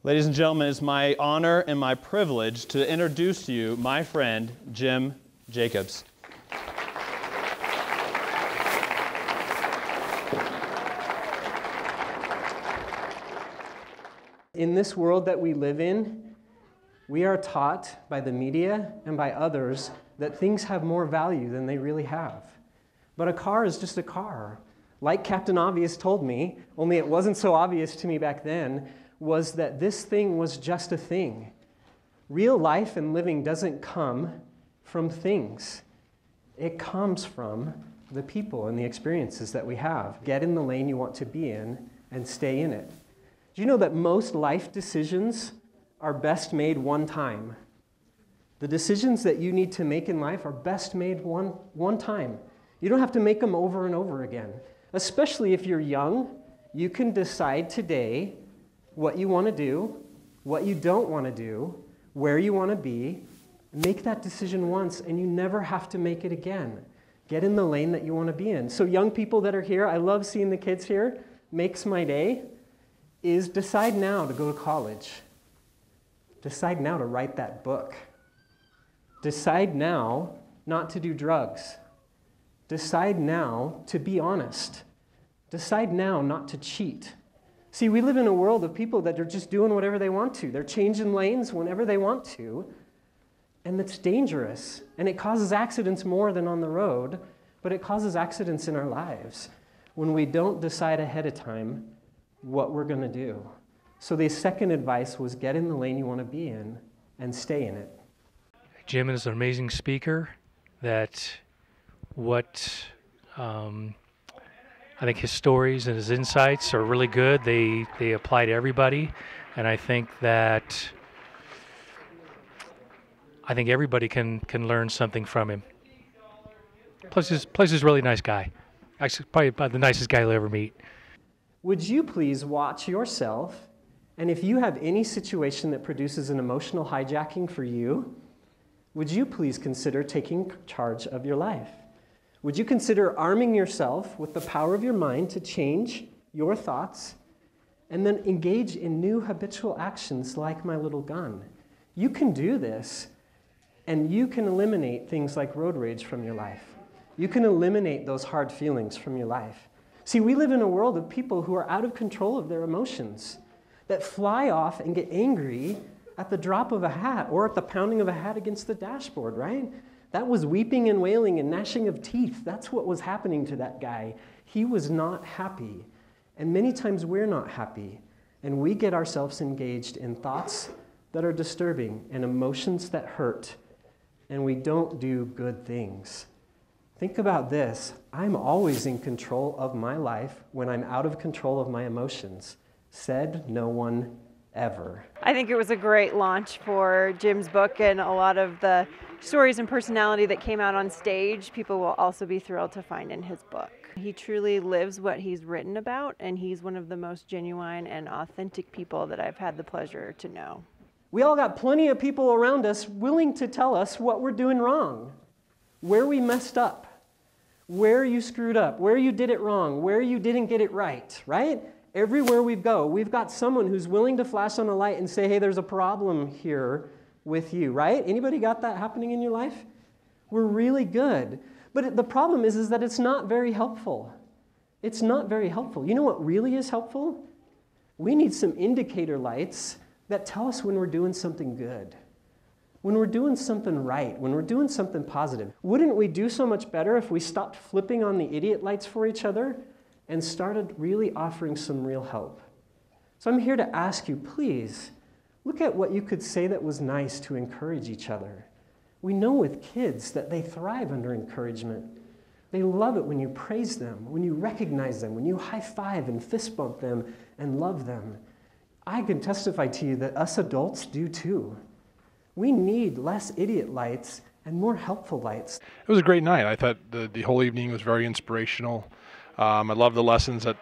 Ladies and gentlemen, it's my honor and my privilege to introduce to you my friend, Jim Jacobs. In this world that we live in, we are taught by the media and by others that things have more value than they really have. But a car is just a car. Like Captain Obvious told me, only it wasn't so obvious to me back then, was that this thing was just a thing. Real life and living doesn't come from things. It comes from the people and the experiences that we have. Get in the lane you want to be in and stay in it. Do you know that most life decisions are best made one time? The decisions that you need to make in life are best made one time. You don't have to make them over and over again. Especially if you're young, you can decide today what you want to do, what you don't want to do, where you want to be. Make that decision once and you never have to make it again. Get in the lane that you want to be in. So young people that are here, I love seeing the kids here, makes my day, is decide now to go to college. Decide now to write that book. Decide now not to do drugs. Decide now to be honest. Decide now not to cheat. See, we live in a world of people that are just doing whatever they want to. They're changing lanes whenever they want to, and it's dangerous. And it causes accidents more than on the road, but it causes accidents in our lives when we don't decide ahead of time what we're going to do. So the second advice was get in the lane you want to be in and stay in it. Jim is an amazing speaker that I think his stories and his insights are really good. They apply to everybody, and I think everybody can learn something from him. Plus he's a really nice guy. Actually, probably about the nicest guy you'll ever meet. Would you please watch yourself, and if you have any situation that produces an emotional hijacking for you, would you please consider taking charge of your life? Would you consider arming yourself with the power of your mind to change your thoughts and then engage in new habitual actions like my little gun? You can do this, and you can eliminate things like road rage from your life. You can eliminate those hard feelings from your life. See, we live in a world of people who are out of control of their emotions, that fly off and get angry at the drop of a hat or at the pounding of a hat against the dashboard, right? That was weeping and wailing and gnashing of teeth. That's what was happening to that guy. He was not happy. And many times we're not happy. And we get ourselves engaged in thoughts that are disturbing and emotions that hurt. And we don't do good things. Think about this. I'm always in control of my life when I'm out of control of my emotions. Said no one ever. I think it was a great launch for Jim's book, and a lot of the stories and personality that came out on stage, people will also be thrilled to find in his book. He truly lives what he's written about, and he's one of the most genuine and authentic people that I've had the pleasure to know. We all got plenty of people around us willing to tell us what we're doing wrong, where we messed up, where you screwed up, where you did it wrong, where you didn't get it right, right? Everywhere we go, we've got someone who's willing to flash on a light and say, hey, there's a problem here with you, right? Anybody got that happening in your life? We're really good. But the problem is that it's not very helpful. It's not very helpful. You know what really is helpful? We need some indicator lights that tell us when we're doing something good, when we're doing something right, when we're doing something positive. Wouldn't we do so much better if we stopped flipping on the idiot lights for each other and started really offering some real help? So I'm here to ask you, please, look at what you could say that was nice to encourage each other. We know with kids that they thrive under encouragement. They love it when you praise them, when you recognize them, when you high five and fist bump them and love them. I can testify to you that us adults do too. We need less idiot lights and more helpful lights. It was a great night. I thought the whole evening was very inspirational. I love the lessons that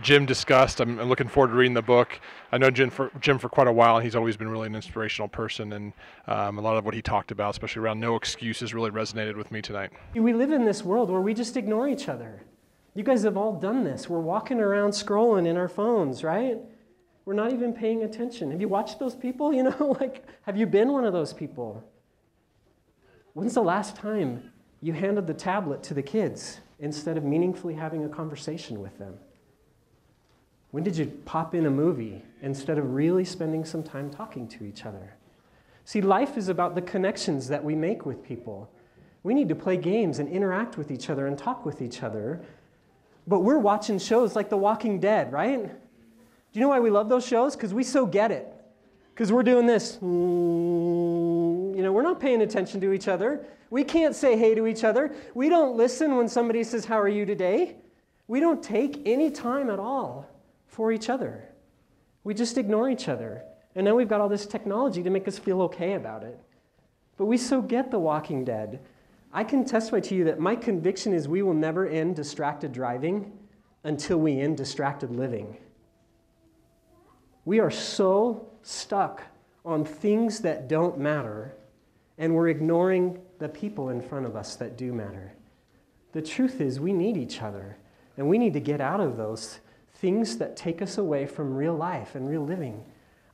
Jim discussed. I'm looking forward to reading the book. I know Jim for quite a while, and he's always been really an inspirational person, and a lot of what he talked about, especially around no excuses, really resonated with me tonight. We live in this world where we just ignore each other. You guys have all done this. We're walking around scrolling in our phones, right? We're not even paying attention. Have you watched those people? Have you been one of those people? When's the last time you handed the tablet to the kids instead of meaningfully having a conversation with them? When did you pop in a movie instead of really spending some time talking to each other? See, life is about the connections that we make with people. We need to play games and interact with each other and talk with each other. But we're watching shows like The Walking Dead, right? Do you know why we love those shows? Because we so get it. Because we're doing this. We're not paying attention to each other. We can't say hey to each other. We don't listen when somebody says, how are you today? We don't take any time at all for each other. We just ignore each other. And now we've got all this technology to make us feel okay about it. But we so get The Walking Dead. I can testify to you that my conviction is we will never end distracted driving until we end distracted living. We are so stuck on things that don't matter, and we're ignoring the people in front of us that do matter. The truth is we need each other, and we need to get out of those things that take us away from real life and real living.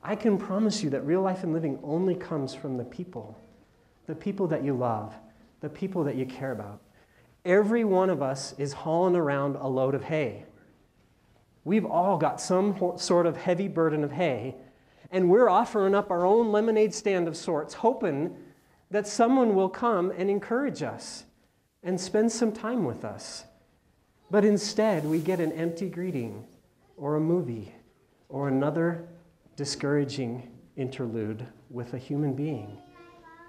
I can promise you that real life and living only comes from the people that you love, the people that you care about. Every one of us is hauling around a load of hay. We've all got some sort of heavy burden of hay, and we're offering up our own lemonade stand of sorts, hoping that someone will come and encourage us and spend some time with us. But instead, we get an empty greeting or a movie or another discouraging interlude with a human being.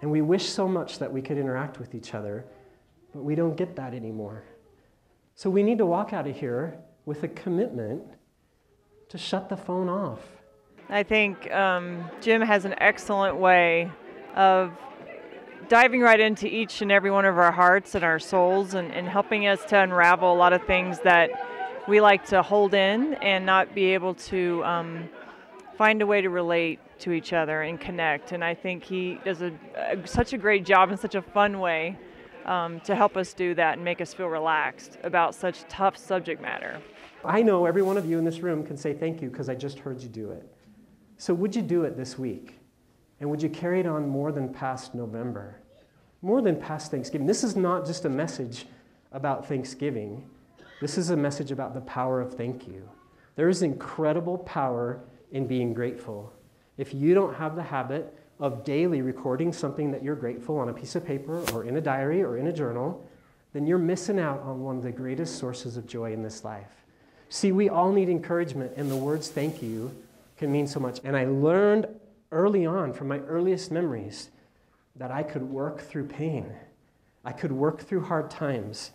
And we wish so much that we could interact with each other, but we don't get that anymore. So we need to walk out of here with a commitment to shut the phone off. I think Jim has an excellent way of diving right into each and every one of our hearts and our souls and helping us to unravel a lot of things that we like to hold in and not be able to find a way to relate to each other and connect. And I think he does such a great job in such a fun way to help us do that and make us feel relaxed about such tough subject matter. I know every one of you in this room can say thank you because I just heard you do it. So would you do it this week? And would you carry it on more than past November? More than past Thanksgiving? This is not just a message about Thanksgiving. This is a message about the power of thank you. There is incredible power in being grateful. If you don't have the habit of daily recording something that you're grateful on a piece of paper or in a diary or in a journal, then you're missing out on one of the greatest sources of joy in this life. See, we all need encouragement, and the words thank you can mean so much. And I learned early on from my earliest memories that I could work through pain. I could work through hard times.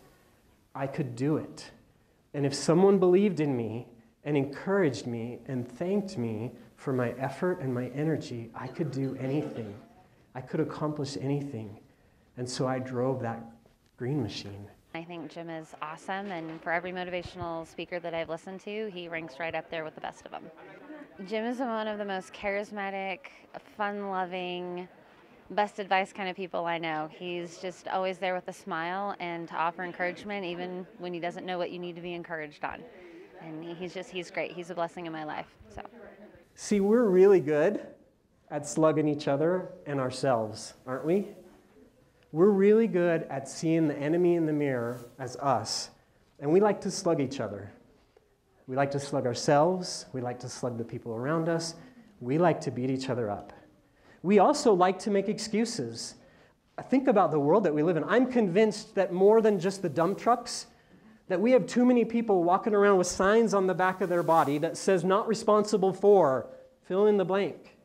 I could do it. And if someone believed in me and encouraged me and thanked me for my effort and my energy, I could do anything. I could accomplish anything. And so I drove that green machine. I think Jim is awesome, and for every motivational speaker that I've listened to, he ranks right up there with the best of them. Jim is one of the most charismatic, fun-loving, best advice kind of people I know. He's just always there with a smile and to offer encouragement even when he doesn't know what you need to be encouraged on. And he's great. He's a blessing in my life. So. See, we're really good at slugging each other and ourselves, aren't we? We're really good at seeing the enemy in the mirror as us, and we like to slug each other. We like to slug ourselves. We like to slug the people around us. We like to beat each other up. We also like to make excuses. Think about the world that we live in. I'm convinced that more than just the dump trucks, that we have too many people walking around with signs on the back of their body that says not responsible for, fill in the blank.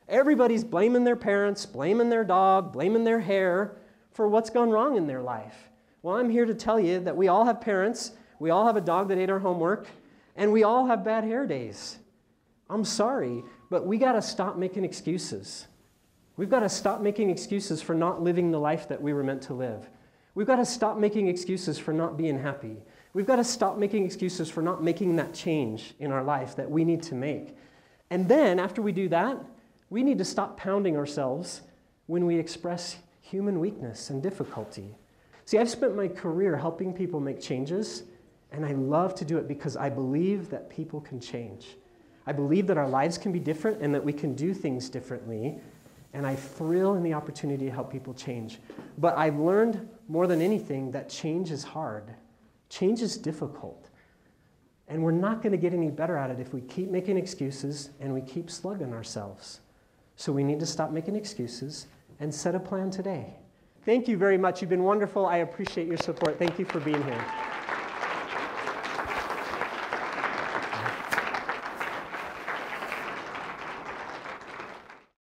Everybody's blaming their parents, blaming their dog, blaming their hair for what's gone wrong in their life. Well, I'm here to tell you that we all have parents, we all have a dog that ate our homework, and we all have bad hair days. I'm sorry, but we got to stop making excuses. We've got to stop making excuses for not living the life that we were meant to live. We've got to stop making excuses for not being happy. We've got to stop making excuses for not making that change in our life that we need to make. And then, after we do that, we need to stop pounding ourselves when we express human weakness and difficulty. See, I've spent my career helping people make changes, and I love to do it because I believe that people can change. I believe that our lives can be different and that we can do things differently. And I thrill in the opportunity to help people change. But I've learned more than anything that change is hard. Change is difficult. And we're not going to get any better at it if we keep making excuses and we keep slugging ourselves. So we need to stop making excuses and set a plan today. Thank you very much. You've been wonderful. I appreciate your support. Thank you for being here.